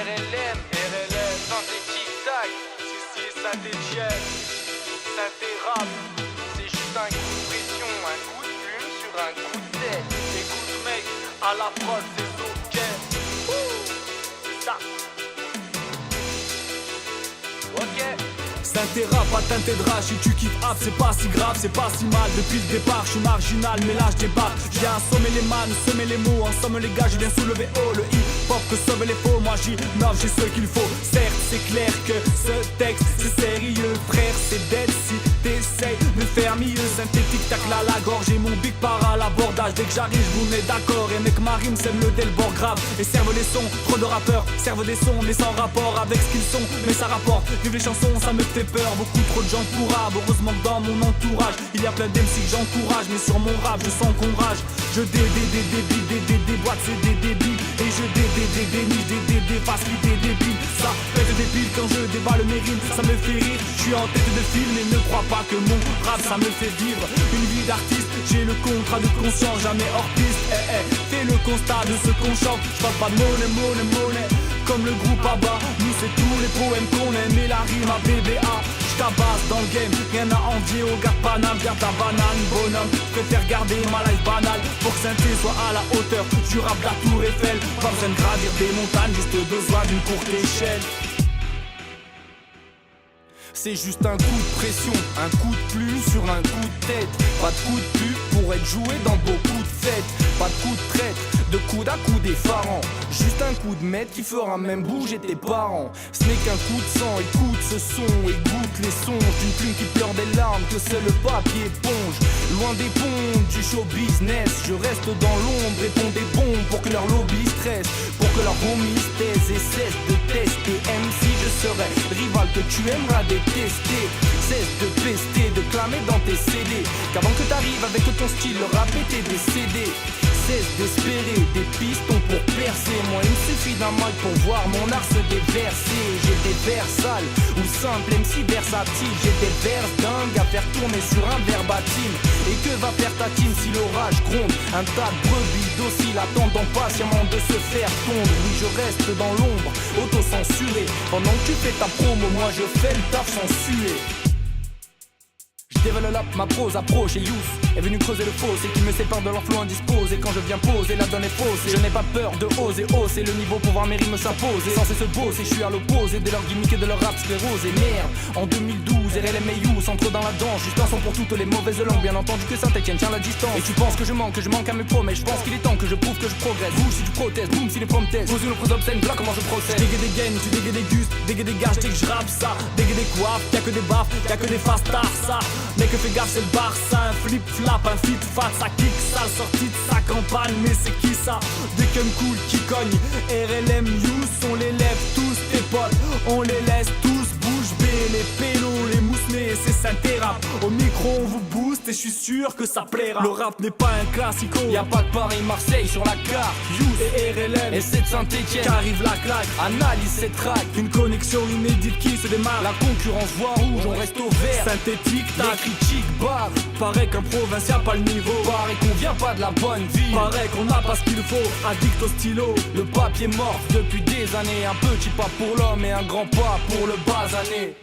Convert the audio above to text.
RLM, RLM, synthé tic-tac, si synthé jet, synthé rap. C'est juste un coup de pression, un coup de plume sur un coup de tête. Écoute mec, à la prod c'est ok. C'est ça. Ok. Synthé rap, pas teinté de rage, si tu kiffes rap, c'est pas si grave, c'est pas si mal. Depuis le départ, je suis marginal, mais là je débat. Je viens assommer les man, semer les mots. En somme les gars, je viens soulever haut le hip-hop que sauve les faux. Moi j'innove, j'ai ce qu'il faut. Certes, c'est clair que ce texte, c'est sérieux. Frère, c'est dead si t'essayes de faire mieux. Synthétique, tac là la gorge et mon big part à l'abordage. Dès que j'arrive, je vous mets d'accord. Et mec, ma rime, c'est le del bord grave. Et servent les sons, trop de rappeurs, servent des sons, mais sans rapport avec ce qu'ils sont. Mais ça rapporte, vive les chansons, ça me fait peur, beaucoup trop de gens courables. Heureusement que dans mon entourage il y a plein d'MC que j'encourage. Mais sur mon rap je sens qu'on rage. Je déboîte c'est des débiles. Et je déface l'idée débile. Ça pète des piles quand je déballe mes rimes. Ça me fait rire, je suis en tête de film. Et ne crois pas que mon rap ça me fait vivre une vie d'artiste. J'ai le contrat de conscience, jamais hors piste. Fais le constat de ce qu'on chante. Je parle pas de monnaie comme le groupe ABBA. Nous c'est tous les poèmes qu'on aime et la rime à BBA. J'tabasse dans le game, rien à envier au gars de Paname. Viens ta banane, bonhomme, préfère garder ma life banale. Pour que synthé soit à la hauteur du rap de la tour Eiffel. Pas besoin de gravir des montagnes, juste besoin d'une courte échelle. C'est juste un coup de pression, un coup de plume sur un coup de tête. Pas de coup de pub pour être joué dans beaucoup de fêtes. Pas de coup de traître, de coude à coude effarant. Juste un coup de maître qui fera même bouger tes parents. Ce n'est qu'un coup de sang, écoute ce son, écoute les songes d'une plume qui pleure des larmes que c'est le papier éponge. Loin des ponts du show business, je reste dans l'ombre et pond des bombes pour que leur lobby stresse, pour que leur homies taisent et cessent de tester. MC je serai rival que tu aimeras détester. Cesse de pester, de clamer dans tes CD, qu'avant que t'arrives avec ton style, le rap était décédé. Cesse d'espérer des pistons pour percer. Moi il me suffit d'un mic pour voir mon art se déverser. J'ai des vers sales ou simples, MC versatile. J'ai des vers dingues à faire tourner sur un verbatim. Et que va faire ta team si l'orage gronde? Un tas de brebis dociles attendant patiemment de se faire pondre. Oui je reste dans l'ombre, auto-censuré. Pendant que tu fais ta promo, moi je fais le taf sans suer. Je développe ma prose, approche et youth est venu creuser le fossé qui me sépare de leur flot indisposé. Quand je viens poser, la donne est fausse. Et je n'ai pas peur de oser hausser le niveau pour voir mes rimes s'imposer. Censé se bosser, je suis à l'opposé de leur gimmick et de leur rap sclérosé. Merde, en 2012, RLM et You s'entrent dans la danse. Juste un son pour toutes les mauvaises langues. Bien entendu que Saint-Etienne tient la distance. Et tu penses que je manque à mes promesses. Je pense qu'il est temps que je prouve que je progresse. Bouge si tu protestes, boum si les promes testent. Pose une autre obscène, voilà comment je procède. Dégué des gaines, tu dégué des gustes, dégué des gages, dès que je rappe ça. Dégué des coiffes, y'a que des baffes, y'a que des fast stars ça. Mais que fais gaffe, c'est le Barça, un flip-flap, un fit-fat, ça kick, sale sortie de sa campagne. Mais c'est qui ça? Des cum cool qui cognent. RLM, Youth, on les lève tous tes potes. On les laisse tous bouche bée. Les pélos, les moussemés, c'est synthé rap. Au micro, on vous booste et je suis sûr que ça plaira. Le rap n'est pas un classico. Y'a pas que Paris-Marseille sur la carte. Youth et RLM, et c'est de Saint-Etienne qu'arrive la claque. Analyse cette track, une connexion inédite qui se démarre. La concurrence voit rouge, on reste au vert. Synthétique, tac, critique, barre. Paraît qu'un provincial pas le niveau. Paraît qu'on vient pas de la bonne vie. Paraît qu'on n'a pas ce qu'il faut. Addict au stylo, le papier mort depuis des années. Un petit pas pour l'homme et un grand pas pour le basané.